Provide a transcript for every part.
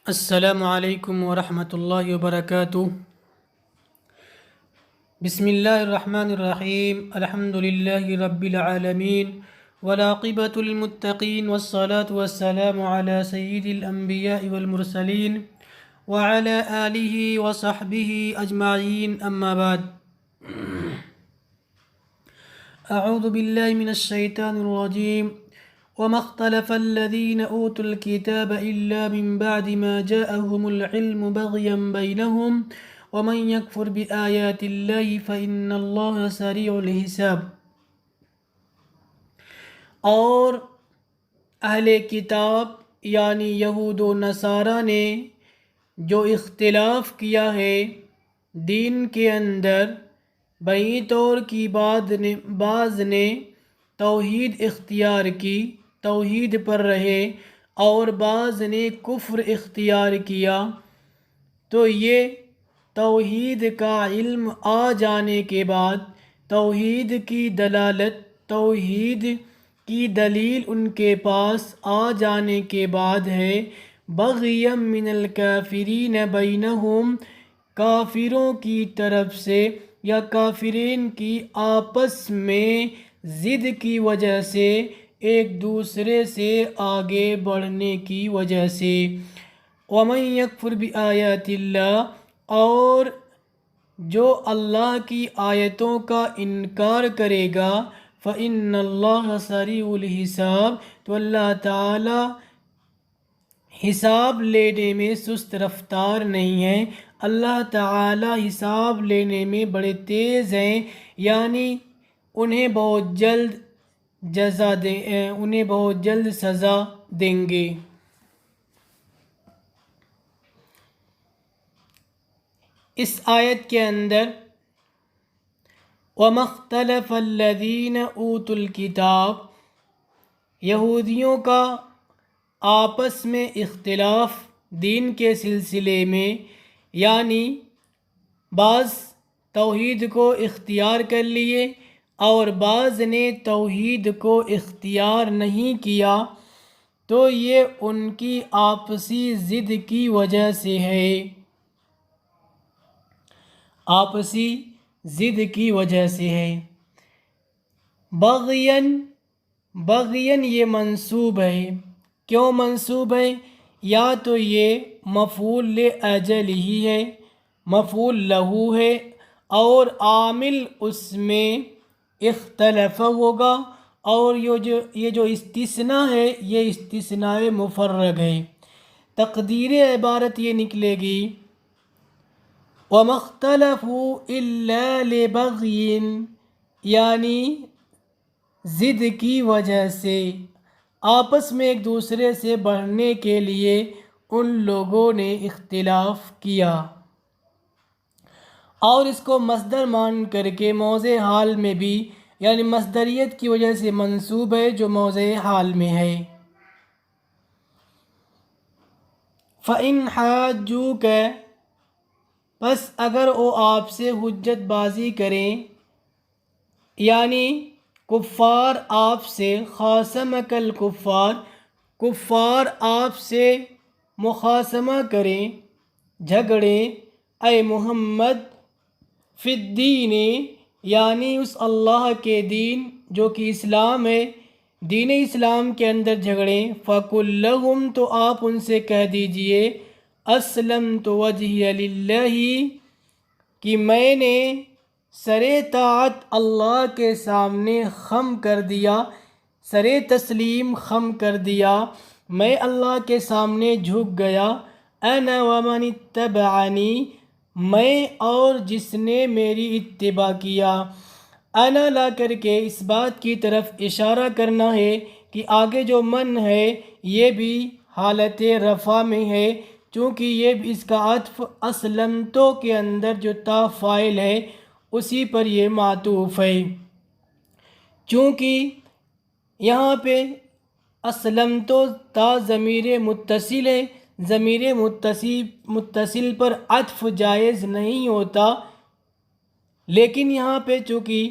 السلام علیکم ورحمۃ اللہ وبرکاتہ۔ بسم اللہ الرحمن الرحیم، الحمد للہ رب العالمین، والعاقبۃ للمتقین، والصلاة والسلام علی سید الانبیاء والمرسلین، وعلی آلہ وصحبہ اجمعین، اما بعد۔ اعوذ باللہ من الشیطان الرجیم۔ وما اختلف الذين أوتوا الكتاب إلا من بعد ما جاءهم العلم بغيا بينهم ومن يكفر بآيات الله فإن الله سريع الحساب۔ اور اہل کتاب یعنی یہود و نصارہ نے جو اختلاف کیا ہے دین کے اندر، بہی طور کی بعض نے توحید اختیار کی، توحید پر رہے، اور بعض نے کفر اختیار کیا، تو یہ توحید کا علم آ جانے کے بعد، توحید کی دلالت، توحید کی دلیل ان کے پاس آ جانے کے بعد ہے، بغیا من الکافرین بینہم، کافروں کی طرف سے یا کافرین کی آپس میں ضد کی وجہ سے، ایک دوسرے سے آگے بڑھنے کی وجہ سے۔ وَمَن يَكْفُرْ بِآيَاتِ اللَّهِ، اور جو اللہ کی آیتوں کا انکار کرے گا، فَإِنَّ اللَّهَ سَرِيعُ الْحِسَابِ، تو اللہ تعالی حساب لینے میں سست رفتار نہیں ہے، اللہ تعالی حساب لینے میں بڑے تیز ہیں، یعنی انہیں بہت جلد سزا دیں گے۔ اس آیت کے اندر وَمَا اخْتَلَفَ الَّذِينَ أُوتُوا الْكِتَابَ، یہودیوں کا آپس میں اختلاف دین کے سلسلے میں، یعنی بعض توحید کو اختیار کر لیے اور بعض نے توحید کو اختیار نہیں کیا، تو یہ ان کی آپسی ضد کی وجہ سے ہے، آپسی ضد کی وجہ سے ہے۔ بغین یہ منصوب ہے، کیوں منصوب ہے؟ یا تو یہ مفعول لأجل ہی ہے، مفعول لہو ہے، اور عامل اس میں اختلف ہوگا، اور یہ جو استثناء ہے یہ استثناء مفرغ ہے، تقدیر عبارت یہ نکلے گی وَمَا اخْتَلَفُوا إِلَّا لِبَغْيٍ، یعنی ضد کی وجہ سے، آپس میں ایک دوسرے سے بڑھنے کے لیے ان لوگوں نے اختلاف کیا، اور اس کو مصدر مان کر کے موضع حال میں بھی، یعنی مصدریت کی وجہ سے منصوب ہے جو موضع حال میں ہے۔ فَإِنْ حَاجُّوكَ، پس اگر وہ آپ سے حجت بازی کریں، یعنی کفار آپ سے، خاصمک الکفار، کفار آپ سے مخاصمہ کریں، جھگڑیں، اے محمد، فی الدین، یعنی اس اللہ کے دین جو کہ اسلام ہے، دین اسلام کے اندر جھگڑیں، فَقُل لَّهُمْ، تو آپ ان سے کہہ دیجئے، اسلمت وجہی للہ، کہ میں نے سر طاعت اللہ کے سامنے خم کر دیا، سر تسلیم خم کر دیا، میں اللہ کے سامنے جھک گیا، انا ومن اتبعنی، میں اور جس نے میری اتباع کیا، انا لا کر کے اس بات کی طرف اشارہ کرنا ہے کہ آگے جو من ہے یہ بھی حالت رفع میں ہے، چونکہ یہ اس کا عطف اسلمتو کے اندر جو تا فاعل ہے اسی پر یہ معطوف ہے، چونکہ یہاں پہ اسلمتو تا ضمیر متصل ہے، ضمیر متصل پر عطف جائز نہیں ہوتا، لیکن یہاں پہ چونکہ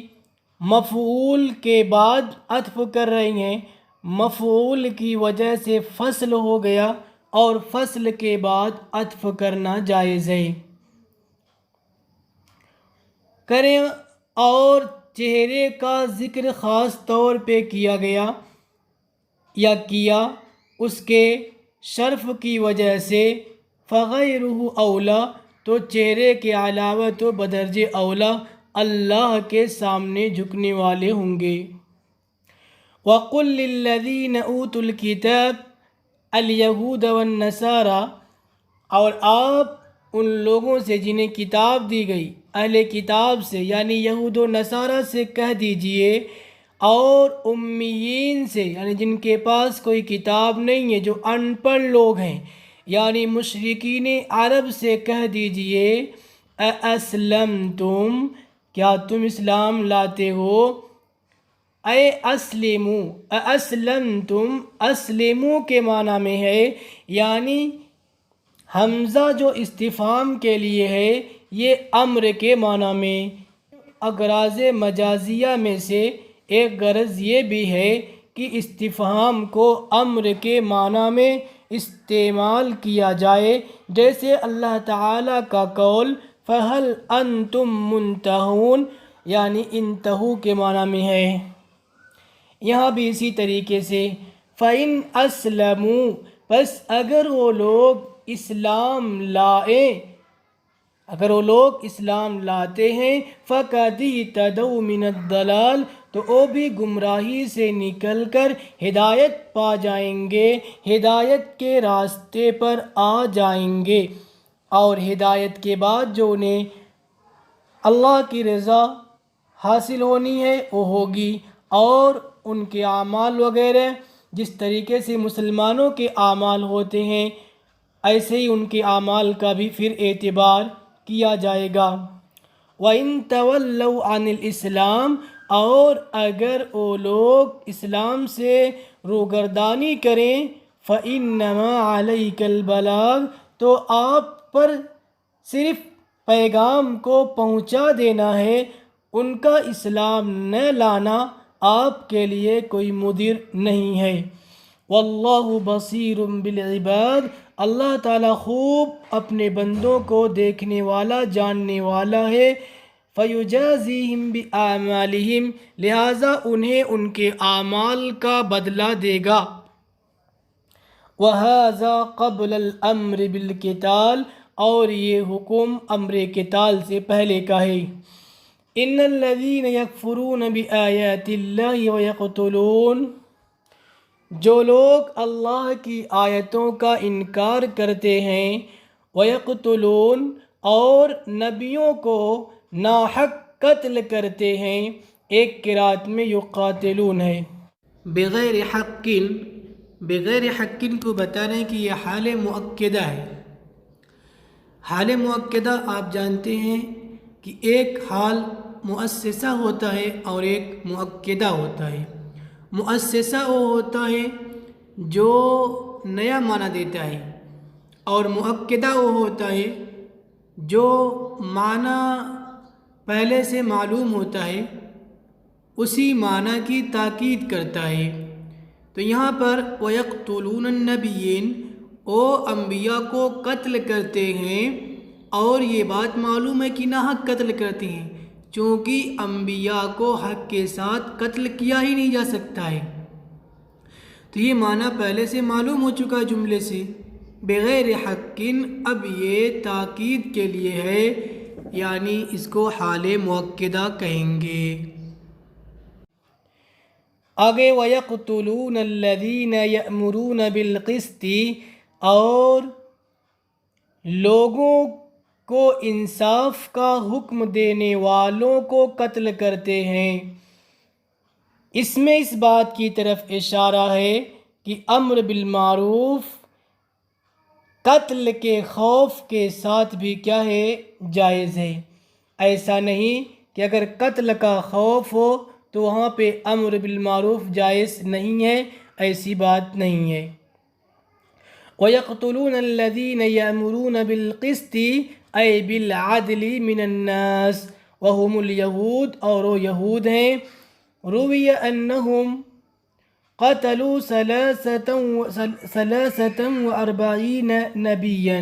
مفعول کے بعد عطف کر رہے ہیں، مفعول کی وجہ سے فصل ہو گیا، اور فصل کے بعد عطف کرنا جائز ہے کریں، اور چہرے کا ذکر خاص طور پہ کیا گیا یا کیا اس کے شرف کی وجہ سے، فغیرہ اولا، تو چہرے کے علاوہ تو بدرجہ اولا اللہ کے سامنے جھکنے والے ہوں گے۔ وَقُلْ لِلَّذِينَ أُوتُوا الْكِتَابَ الْيَهُودَ وَالنَّصَارَى، اور آپ ان لوگوں سے جنہیں کتاب دی گئی، اہل کتاب سے یعنی یہود و نصارہ سے کہہ دیجئے، اور امیین سے یعنی جن کے پاس کوئی کتاب نہیں ہے، جو ان پڑھ لوگ ہیں، یعنی مشرکین عرب سے کہہ دیجئے، اَأَسْلَمْتُمْ، کیا تم اسلام لاتے ہو؟ اے اسلمو، اَأَسْلَمْتُمْ، اسلمو کے معنی میں ہے، یعنی حمزہ جو استفہام کے لیے ہے یہ امر کے معنی میں۔ اغراض مجازیہ میں سے ایک غرض یہ بھی ہے کہ استفہام کو امر کے معنی میں استعمال کیا جائے، جیسے اللہ تعالیٰ کا قول فَهَلْ أَنْتُمْ مُنْتَهُونَ، یعنی انتہو کے معنی میں ہے۔ یہاں بھی اسی طریقے سے فَإِنْ أَسْلَمُوا، پس اگر وہ لوگ اسلام لائیں، اگر وہ لوگ اسلام لاتے ہیں، فَقَدِ اهْتَدَوْا مِنَ الضَّلَالِ، تو وہ بھی گمراہی سے نکل کر ہدایت پا جائیں گے، ہدایت کے راستے پر آ جائیں گے، اور ہدایت کے بعد جو انہیں اللہ کی رضا حاصل ہونی ہے وہ ہوگی، اور ان کے اعمال وغیرہ جس طریقے سے مسلمانوں کے اعمال ہوتے ہیں ایسے ہی ان کے اعمال کا بھی پھر اعتبار کیا جائے گا۔ وَإِن تَوَلَّوْا عَنِ الْإِسْلَامِ، اور اگر وہ لوگ اسلام سے روگردانی کریں، فَإِنَّمَا عَلَيْكَ الْبَلَاغُ، تو آپ پر صرف پیغام کو پہنچا دینا ہے، ان کا اسلام نہ لانا آپ کے لیے کوئی مضر نہیں ہے۔ واللہ بصیر بالعباد، اللہ تعالیٰ خوب اپنے بندوں کو دیکھنے والا، جاننے والا ہے۔ فیجازیہم بِأَعْمَالِہِمْ، لہٰذا انہیں ان کے اعمال کا بدلہ دے گا۔ وَهَذَا قَبْلَ الْأَمْرِ بِالْقِتَالِ، اور یہ حکم امر قتال سے پہلے کا ہے۔ إِنَّ الَّذِينَ يَكْفُرُونَ بِآيَاتِ اللَّهِ وَيَقْتُلُونَ، جو لوگ اللہ کی آیتوں کا انکار کرتے ہیں، وَيَقْتُلُونَ، اور نبیوں کو ناحق قتل کرتے ہیں، ایک قرأت میں یقاتلون ہے، بغیر حق، بغیر حق کو بتانے کی یہ حال مؤکدہ ہے۔ حال مؤکدہ آپ جانتے ہیں کہ ایک حال مؤسسہ ہوتا ہے اور ایک مؤکدہ ہوتا ہے۔ مؤسسہ وہ ہوتا ہے جو نیا معنی دیتا ہے، اور مؤکدہ وہ ہوتا ہے جو معنی پہلے سے معلوم ہوتا ہے اسی معنی کی تاکید کرتا ہے۔ تو یہاں پر وَيَقْتُلُونَ النَّبِيِّينَ، وہ انبیاء کو قتل کرتے ہیں، اور یہ بات معلوم ہے کہ ناحق قتل کرتے ہیں، چونکہ انبیاء کو حق کے ساتھ قتل کیا ہی نہیں جا سکتا ہے۔ تو یہ معنی پہلے سے معلوم ہو چکا جملے سے، بغیر حق، اب یہ تاکید کے لیے ہے، یعنی اس کو حال مؤکدہ کہیں گے۔ آگے وَيَقْتُلُونَ الَّذِينَ يَأْمُرُونَ بِالْقِسْطِ، اور لوگوں کو انصاف کا حکم دینے والوں کو قتل کرتے ہیں۔ اس میں اس بات کی طرف اشارہ ہے کہ امر بالمعروف قتل کے خوف کے ساتھ بھی کیا ہے، جائز ہے۔ ایسا نہیں کہ اگر قتل کا خوف ہو تو وہاں پہ امر بالمعروف جائز نہیں ہے، ایسی بات نہیں ہے۔ وَيَقْتُلُونَ الَّذِينَ يَأْمُرُونَ بِالْقِسْطِ، أي بالعدل من الناس، وهم اليہود، اور وہ یہود ہیں۔ روی انہم، قتلوا ثلاثة وأربعين نبيا،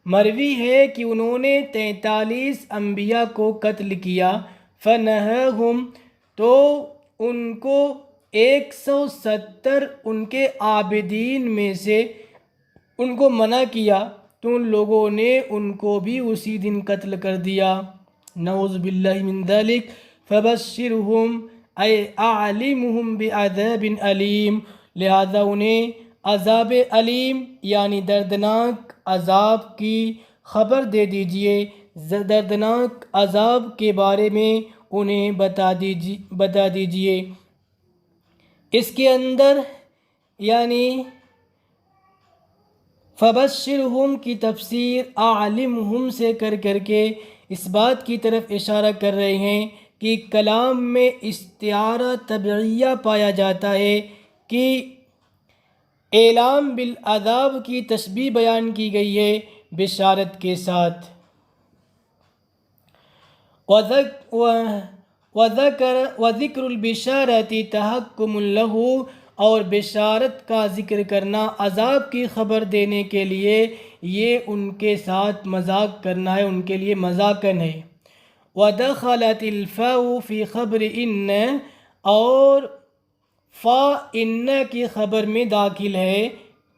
مروی ہے کہ انہوں نے 43 انبیاء کو قتل کیا، فنہاہم، تو ان کو 170 ان کے عابدین میں سے ان کو منع کیا، تو ان لوگوں نے ان کو بھی اسی دن قتل کر دیا، نعوذ باللہ من ذلک، فبشرہم اے اعلمہم بعذاب علیم، لہذا انہیں عذاب علیم یعنی دردناک عذاب کی خبر دے دیجئے، دردناک عذاب کے بارے میں انہیں بتا دیجئے۔ اس کے اندر یعنی فبشرہم کی تفسیر اعلمہم سے کر کے اس بات کی طرف اشارہ کر رہے ہیں کہ کلام میں استعارہ طبعیہ پایا جاتا ہے کہ اعلام بالعذاب کی تشبیہ بیان کی گئی ہے بشارت کے ساتھ۔ وذکر البشارۃ تحکم لہ، اور بشارت کا ذکر کرنا عذاب کی خبر دینے کے لیے یہ ان کے ساتھ مذاق کرنا ہے، ان کے لیے مذاقاً ہے۔ ودخلت الفاء فی خبر ان، اور فا ان کی خبر میں داخل ہے،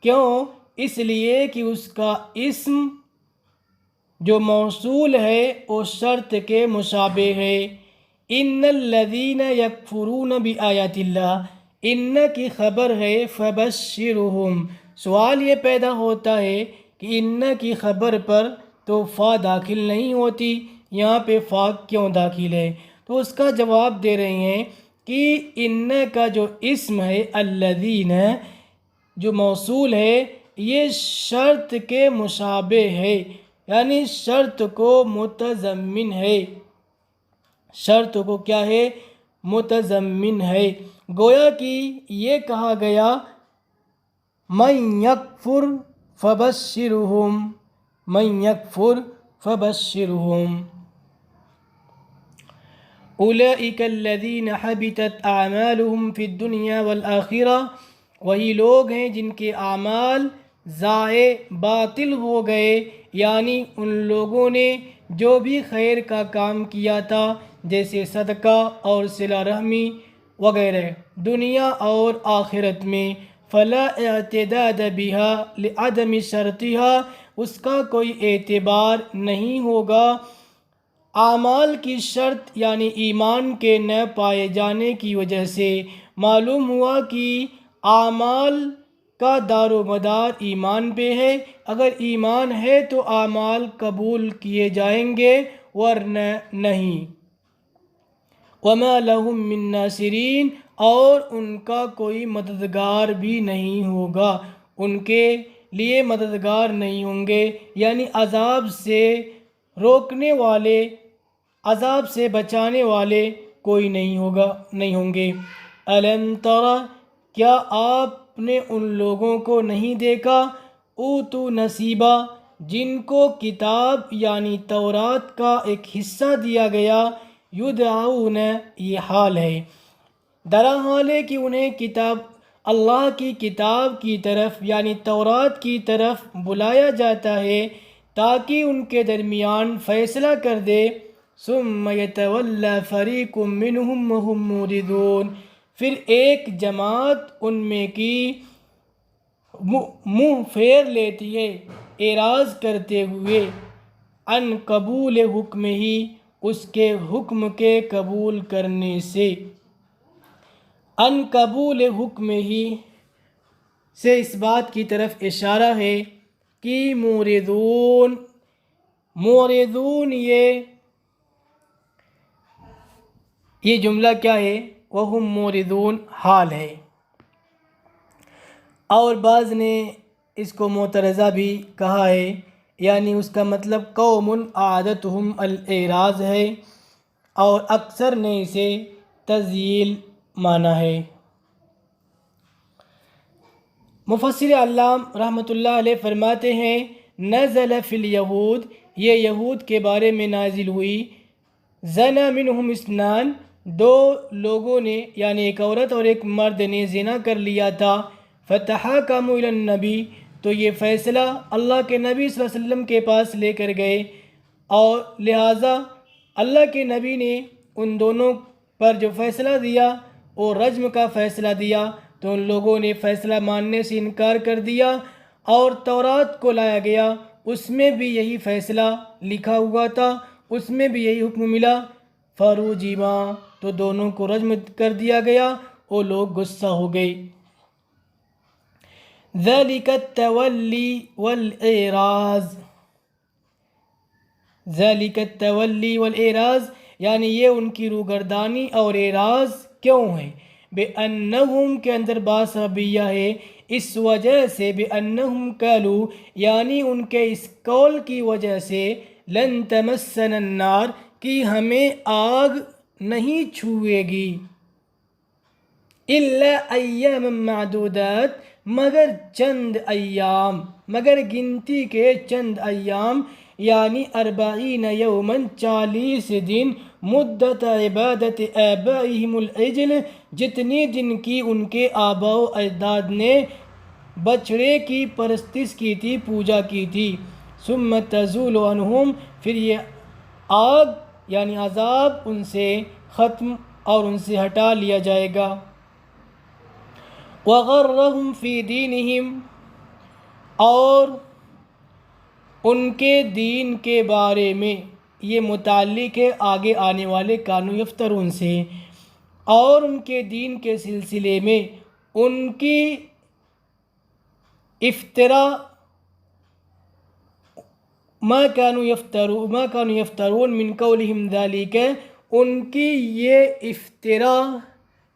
کیوں؟ اس لیے کہ اس کا اسم جو موصول ہے وہ شرط کے مشابہ ہے۔ ان الذین یکفرون بآیات اللہ، ان کی خبر ہے فبشرہم، سوال یہ پیدا ہوتا ہے کہ ان کی خبر پر تو فا داخل نہیں ہوتی، یہاں پہ فا کیوں داخل ہے؟ تو اس کا جواب دے رہے ہیں کہ ان کا جو اسم ہے الذین جو موصول ہے یہ شرط کے مشابہ ہے، یعنی شرط کو متضمن ہے، شرط کو کیا ہے؟ متضمن ہے۔ گویا کہ یہ کہا گیا من یکفر فبشرہم، من یکفر فبشرہم، اولئک الذین حبطت اعمالہم فی الدنیا والآخرہ، وہی لوگ ہیں جن کے اعمال ضائع باطل ہو گئے، یعنی ان لوگوں نے جو بھی خیر کا کام کیا تھا جیسے صدقہ اور صلہ رحمی وغیرہ دنیا اور آخرت میں، فلا اعتداد بها لعدم شرطها، اس کا کوئی اعتبار نہیں ہوگا اعمال کی شرط یعنی ایمان کے نہ پائے جانے کی وجہ سے۔ معلوم ہوا کہ اعمال کا دار و مدار ایمان پہ ہے، اگر ایمان ہے تو اعمال قبول کیے جائیں گے ورنہ نہیں۔ وما لہم من ناصرین، اور ان کا کوئی مددگار بھی نہیں ہوگا، ان کے لیے مددگار نہیں ہوں گے، یعنی عذاب سے روکنے والے، عذاب سے بچانے والے کوئی نہیں ہوں گے۔ الم تر، کیا آپ نے ان لوگوں کو نہیں دیکھا، اوتو نصیبا، جن کو کتاب یعنی تورات کا ایک حصہ دیا گیا، یدعون، یہ حال ہے، درا حال ہے کہ انہیں کتاب اللہ کی کتاب کی طرف یعنی تورات کی طرف بلایا جاتا ہے تاکہ ان کے درمیان فیصلہ کر دے، ثم یتولی فریق منہم وہم معرضون، پھر ایک جماعت ان میں کی منہ پھیر لیتی ہے اعراض کرتے ہوئے، عن قبول حکم ہی، اس کے حکم کے قبول کرنے سے۔ عن قبول حکم ہی سے اس بات کی طرف اشارہ ہے کہ معرضون، معرضون یہ جملہ کیا ہے؟ وہم معرضون حال ہے، اور بعض نے اس کو معترضہ بھی کہا ہے، یعنی اس کا مطلب قوم عادتہم الاعراض ہے، اور اکثر نے اسے تذیل مانا ہے۔ مفسر علام رحمۃ اللہ علیہ فرماتے ہیں نزل فی الیہود، یہ یہود کے بارے میں نازل ہوئی، زنا منہم اثنان، دو لوگوں نے یعنی ایک عورت اور ایک مرد نے زنا کر لیا تھا، فتحاکموا الی النبی، تو یہ فیصلہ اللہ کے نبی صلی اللہ علیہ وسلم کے پاس لے کر گئے، اور لہٰذا اللہ کے نبی نے ان دونوں پر جو فیصلہ دیا وہ رجم کا فیصلہ دیا، تو ان لوگوں نے فیصلہ ماننے سے انکار کر دیا، اور تورات کو لایا گیا، اس میں بھی یہی فیصلہ لکھا ہوا تھا، اس میں بھی یہی حکم ملا، فرجما، تو دونوں کو رجم کر دیا گیا، وہ لوگ غصہ ہو گئے۔ ذَلِكَ التَّوَلِّي وَالْإِعْرَاضُ، ذَلِكَ التَّوَلِّي وَالْإِعْرَاضُ یعنی یہ ان کی روگردانی اور اعراض کیوں ہے؟ بِأَنَّهُمْ کے اندر باسببیہ ہے، اس وجہ سے، بِأَنَّهُمْ قَالُوا یعنی ان کے اس قول کی وجہ سے، لَن تَمَسَّنَا النَّارُ کہ ہمیں آگ نہیں چھوئے گی، إِلَّا أَيَّامًا مَعْدُودَاتٍ مگر چند ایام، مگر گنتی کے چند ایام، یعنی 40 یوماً 40 دن، مدت عبادت آبائہم العجل جتنی دن کی ان کے آباء و اجداد نے بچڑے کی پرستش کی تھی، پوجا کی تھی، ثم تزول عنہم پھر یہ آگ یعنی عذاب ان سے ختم اور ان سے ہٹا لیا جائے گا۔ وغرہم فی دینہم اور ان کے دین کے بارے میں، یہ متعلق ہے آگے آنے والے کانوا یفترون سے، اور ان کے دین کے سلسلے میں ان کی افترا ما کانوا یفترون من قولہم ذالک، ان کی یہ افترا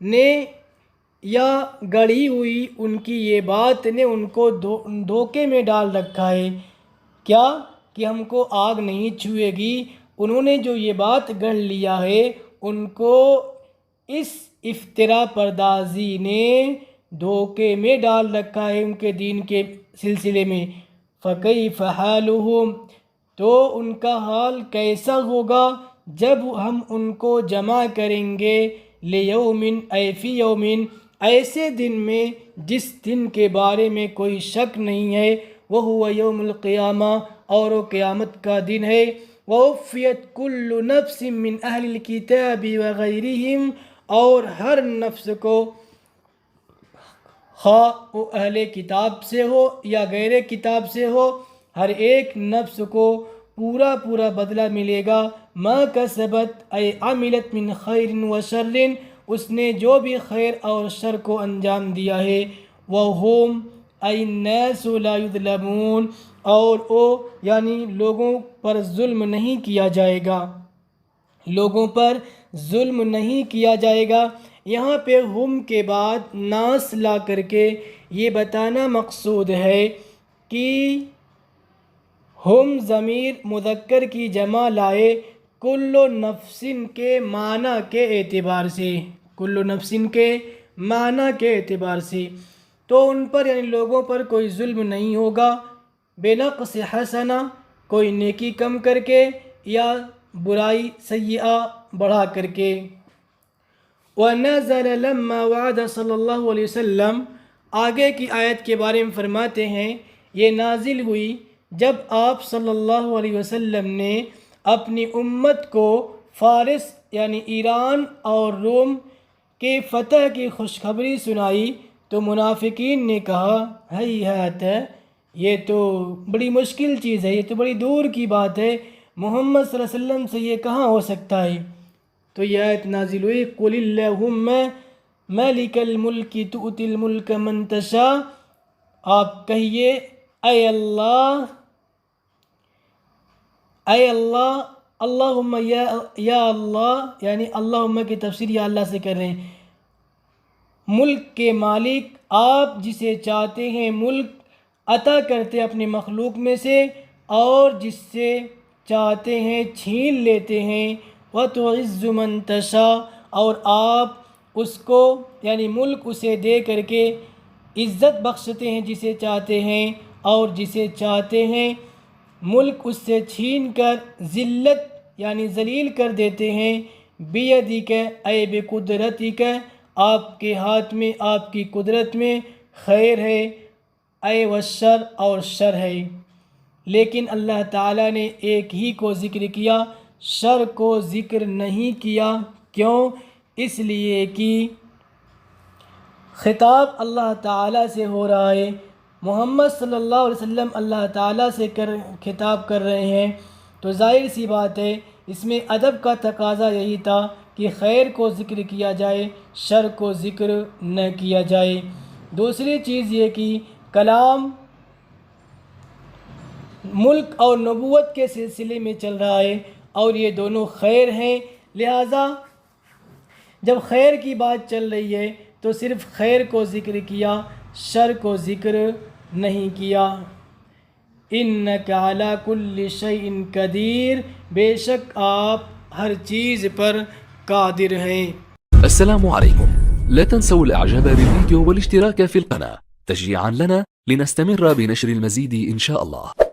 نے یا گڑھی ہوئی ان کی یہ بات نے ان کو دھوکے میں ڈال رکھا ہے، کیا کہ ہم کو آگ نہیں چھوئے گی، انہوں نے جو یہ بات گڑھ لیا ہے ان کو اس افترا پردازی نے دھوکے میں ڈال رکھا ہے ان کے دین کے سلسلے میں۔ فَكَيْفَ حَالُهُمْ تو ان کا حال کیسا ہوگا جب ہم ان کو جمع کریں گے، لِيَوْمٍ أَيْ فِي يَوْمٍ ایسے دن میں جس دن کے بارے میں کوئی شک نہیں ہے، وَهُوَ يَوْمُ الْقِيَامَةِ اور وہ قیامت کا دن ہے، وَوُفِّيَتْ كُلُّ نَفْسٍ مِّنْ أَهْلِ الْكِتَابِ وَغَيْرِهِمْ اور ہر نفس کو، خواہ وہ اہل کتاب سے ہو یا غیر کتاب سے ہو، ہر ایک نفس کو پورا پورا بدلہ ملے گا، ما کسبت اے عملت من خیر و شر اس نے جو بھی خیر اور شر کو انجام دیا ہے، وہم اے الناس لا یظلمون اور وہ یعنی لوگوں پر ظلم نہیں کیا جائے گا، لوگوں پر ظلم نہیں کیا جائے گا۔ یہاں پہ ہم کے بعد ناس لا کر کے یہ بتانا مقصود ہے کہ ہم ضمیر مذکر کی جمع لائے کل نفس کے معنی کے اعتبار سے، کل نفس کے معنی کے اعتبار سے، تو ان پر یعنی لوگوں پر کوئی ظلم نہیں ہوگا، بنقص حسنہ کوئی نیکی کم کر کے یا برائی سیئہ بڑھا کر کے۔ وَنَزَلَ لَمَّا وَعَدَ صلی اللہ علیہ وسلم آگے کی آیت کے بارے میں فرماتے ہیں یہ نازل ہوئی جب آپ صلی اللہ علیہ وسلم نے اپنی امت کو فارس یعنی ایران اور روم کے فتح کی خوشخبری سنائی، تو منافقین نے کہا ہیہات یہ تو بڑی مشکل چیز ہے، یہ تو بڑی دور کی بات ہے، محمد صلی اللہ علیہ وسلم سے یہ کہاں ہو سکتا ہے؟ تو یہ آیت نازل ہوئی قُلِ اللَّهُمَّ مَالِكَ الْمُلْكِ تُؤْتِي الْمُلْكَ مَنْ تَشَاءُ آپ کہیے اے اللہ، اے اللہ، اللہم یا اللہ یعنی اللہم کی تفسیر یا اللہ سے کر رہے ہیں، ملک کے مالک آپ جسے چاہتے ہیں ملک عطا کرتے اپنی مخلوق میں سے اور جس سے چاہتے ہیں چھین لیتے ہیں، وَتُعِزُّ مَن تَشَاءُ اور آپ اس کو یعنی ملک اسے دے کر کے عزت بخشتے ہیں جسے چاہتے ہیں، اور جسے چاہتے ہیں ملک اس سے چھین کر ذلت یعنی ذلیل کر دیتے ہیں، بیدک اے بقدرتک، آپ کے ہاتھ میں، آپ کی قدرت میں خیر ہے، اے والشر اور شر ہے۔ لیکن اللہ تعالیٰ نے ایک ہی کو ذکر کیا، شر کو ذکر نہیں کیا۔ کیوں؟ اس لیے کہ خطاب اللہ تعالیٰ سے ہو رہا ہے، محمد صلی اللہ علیہ وسلم اللہ تعالیٰ سے خطاب کر رہے ہیں، تو ظاہر سی بات ہے اس میں ادب کا تقاضا یہی تھا کہ خیر کو ذکر کیا جائے، شر کو ذکر نہ کیا جائے۔ دوسری چیز یہ کہ کلام ملک اور نبوت کے سلسلے میں چل رہا ہے اور یہ دونوں خیر ہیں، لہٰذا جب خیر کی بات چل رہی ہے تو صرف خیر کو ذکر کیا، شر کو ذکر نہیں کیا۔ اِنَّکَ عَلَىٰ كُلِّ شَيْءٍ قدیر، بے شک آپ ہر چیز پر قادر ہیں۔ السلام عليكم. لا تنسوا الاعجاب بالفيديو والاشتراك في القناة تشجيعا لنا لنستمر بنشر المزيد إن شاء الله.